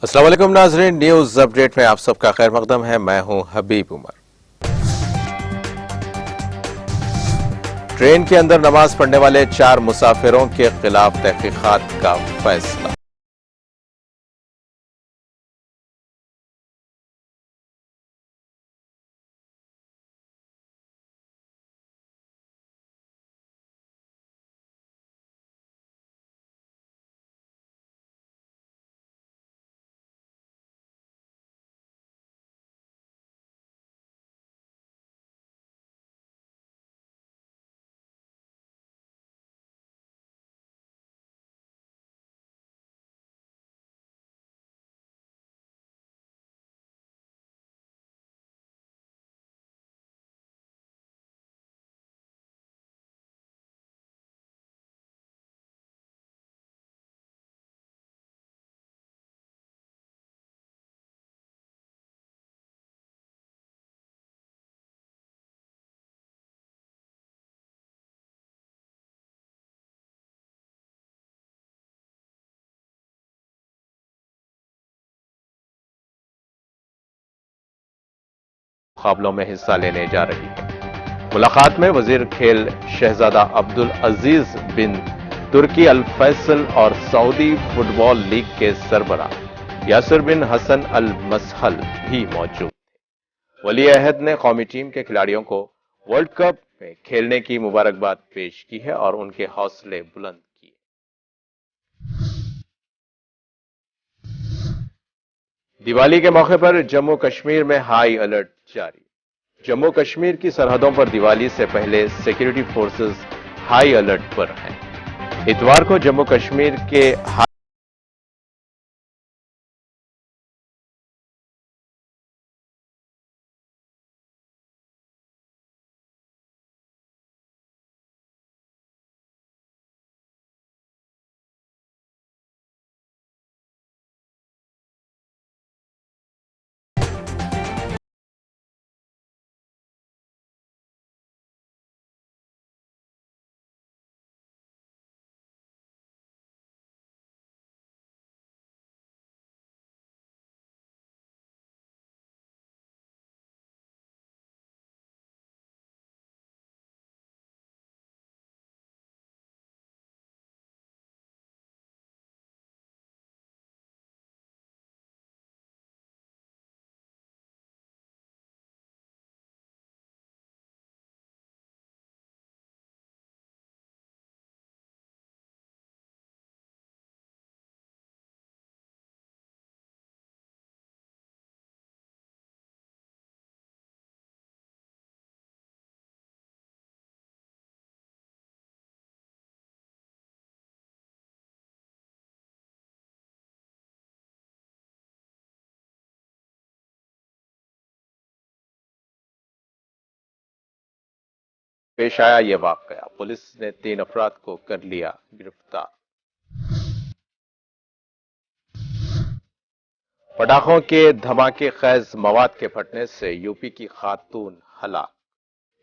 अस्सलाम वालेकुम नाज़रीन, न्यूज अपडेट में आप सबका खैर मकदम है। मैं हूं हबीब उमर। ट्रेन के अंदर नमाज पढ़ने वाले 4 मुसाफिरों के खिलाफ तहकीकात का फैसला। मुकाबलों में हिस्सा लेने जा रही है। मुलाकात में वजीर खेल शहजादा अब्दुल अजीज बिन तुर्की अल फैसल और सऊदी फुटबॉल लीग के सरबराह यासिर बिन हसन अल मसहल भी मौजूद थे। वली अहद ने कौमी टीम के खिलाड़ियों को वर्ल्ड कप में खेलने की मुबारकबाद पेश की है और उनके हौसले बुलंद किए। दिवाली के मौके पर जम्मू कश्मीर में हाई अलर्ट जारी। जम्मू कश्मीर की सरहदों पर दिवाली से पहले सिक्योरिटी फोर्सेस हाई अलर्ट पर हैं। इतवार को जम्मू कश्मीर के पेश आया यह वाकया। पुलिस ने 3 अफराद को कर लिया गिरफ्तार। पटाखों के धमाके खैज मवाद के फटने से यूपी की खातून हलाक,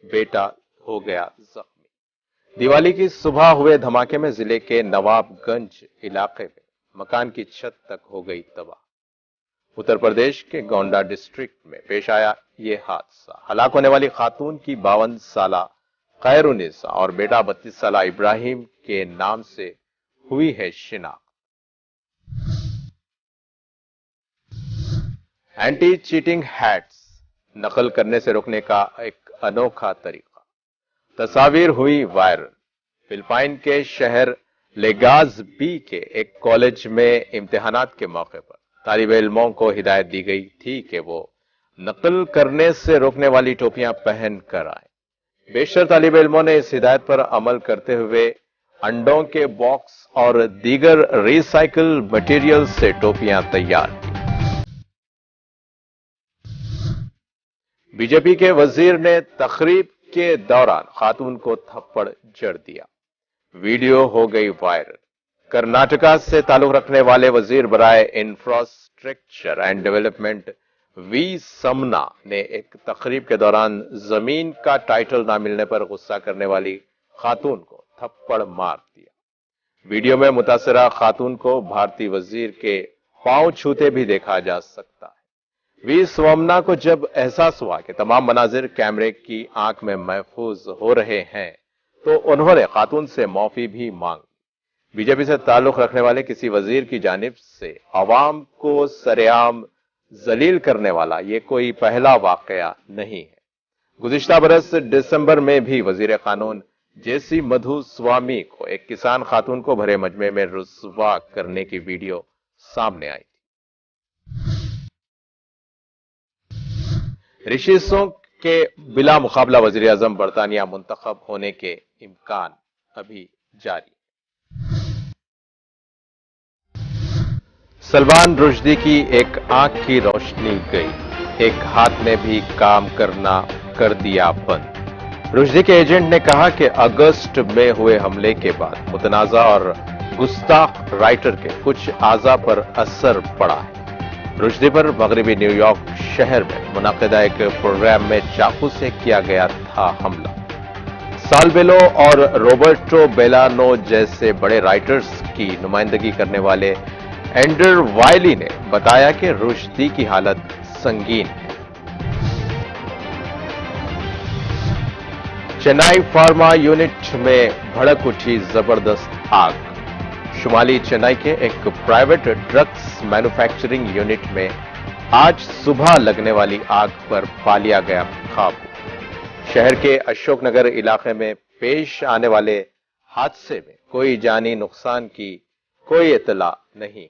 बेटा हो गया जख्मी। दिवाली की सुबह हुए धमाके में जिले के नवाबगंज इलाके में मकान की छत तक हो गई तबाह। उत्तर प्रदेश के गोंडा डिस्ट्रिक्ट में पेश आया ये हादसा। हलाक होने वाली खातून की 52 साला खैरुनिसा और बेटा 32 साला इब्राहिम के नाम से हुई है शिनाख्त। एंटी चीटिंग हैट्स नकल करने से रोकने का एक अनोखा तरीका। तस्वीर हुई वायरल। फिलिपाइन के शहर लेगाज बी के एक कॉलेज में इम्तिहानात के मौके पर तालिब इल्मों को हिदायत दी गई थी कि वो नकल करने से रोकने वाली टोपियां पहन कर आए। बेशतर तालिब इल्मों ने इस हिदायत पर अमल करते हुए अंडों के बॉक्स और दीगर रिसाइकिल मटेरियल से टोपियां तैयार की। बीजेपी के वजीर ने तकरीब के दौरान खातून को थप्पड़ जड़ दिया। वीडियो हो गई वायरल। कर्नाटका से ताल्लुक रखने वाले वजीर बराए इंफ्रास्ट्रक्चर एंड डेवलपमेंट वी समना ने एक तकरीब के दौरान जमीन का टाइटल ना मिलने पर गुस्सा करने वाली खातून को थप्पड़ मार दिया। वीडियो में मुतासिरा खातून को भारतीय वजीर के पांव छूते भी देखा जा सकता है। वी स्वमना को जब एहसास हुआ कि तमाम मनाजिर कैमरे की आंख में महफूज हो रहे हैं, तो उन्होंने खातून से माफी भी मांगी। बीजेपी से ताल्लुक रखने वाले किसी वजीर की जानिब से अवाम को सरेआम जलील करने वाला ये कोई पहला वाकया नहीं है। गुज़िश्ता बरस दिसंबर में भी वजीर कानून जेसी मधु स्वामी को एक किसान खातून को भरे मजमे में रुस्वा करने की वीडियो सामने आई थी। ऋषि सुनक के बिला मुकाबला वजीर आजम बरतानिया मुंतखब होने के इम्कान अभी जारी। सलमान रुश्दी की एक आंख की रोशनी गई, एक हाथ ने भी काम करना कर दिया बंद। रुश्दी के एजेंट ने कहा कि अगस्त में हुए हमले के बाद मुतनाजा और गुस्ताख राइटर के कुछ आजा पर असर पड़ा है। रुश्दी पर मगरबी न्यूयॉर्क शहर में मुनाकिदा एक प्रोग्राम में चाकू से किया गया था हमला। सालबेलो और रॉबर्टो बेलानो जैसे बड़े राइटर्स की नुमाइंदगी करने वाले एंडर वायली ने बताया कि रुश्दी की हालत संगीन है। चेन्नई फार्मा यूनिट में भड़क उठी जबरदस्त आग। शुमाली चेन्नई के एक प्राइवेट ड्रग्स मैन्युफैक्चरिंग यूनिट में आज सुबह लगने वाली आग पर पा लिया गया काबू। शहर के अशोकनगर इलाके में पेश आने वाले हादसे में कोई जानी नुकसान की कोई इतला नहीं है।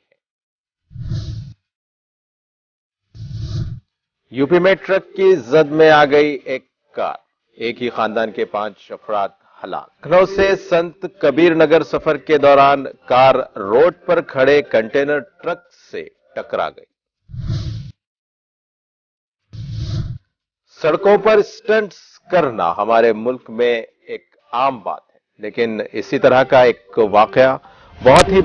यूपी में ट्रक की जद में आ गई एक कार, एक ही खानदान के 5 अफराद हलाक। लखनऊ से संत कबीर नगर सफर के दौरान कार रोड पर खड़े कंटेनर ट्रक से टकरा गई। सड़कों पर स्टंट्स करना हमारे मुल्क में एक आम बात है, लेकिन इसी तरह का एक वाकया बहुत ही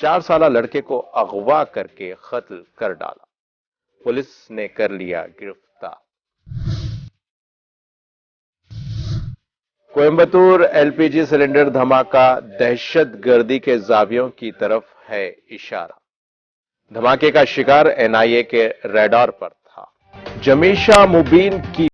4 साला लड़के को अगवा करके कत्ल कर डाला। पुलिस ने कर लिया गिरफ्तार। कोयंबटूर एलपीजी सिलेंडर धमाका दहशतगर्दी के जावियों की तरफ है इशारा। धमाके का शिकार एनआईए के रडार पर था। जमीशा मुबीन की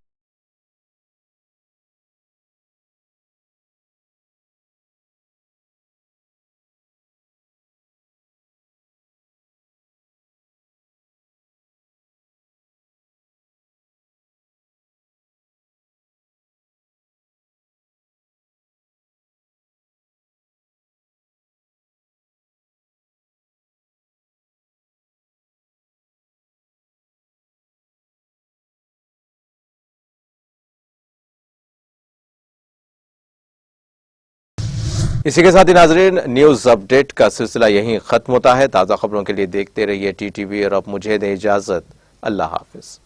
इसी के साथ ही नाजरीन न्यूज अपडेट का सिलसिला यहीं खत्म होता है। ताजा खबरों के लिए देखते रहिए टीटीवी और अब मुझे दे इजाजत। अल्लाह हाफिज।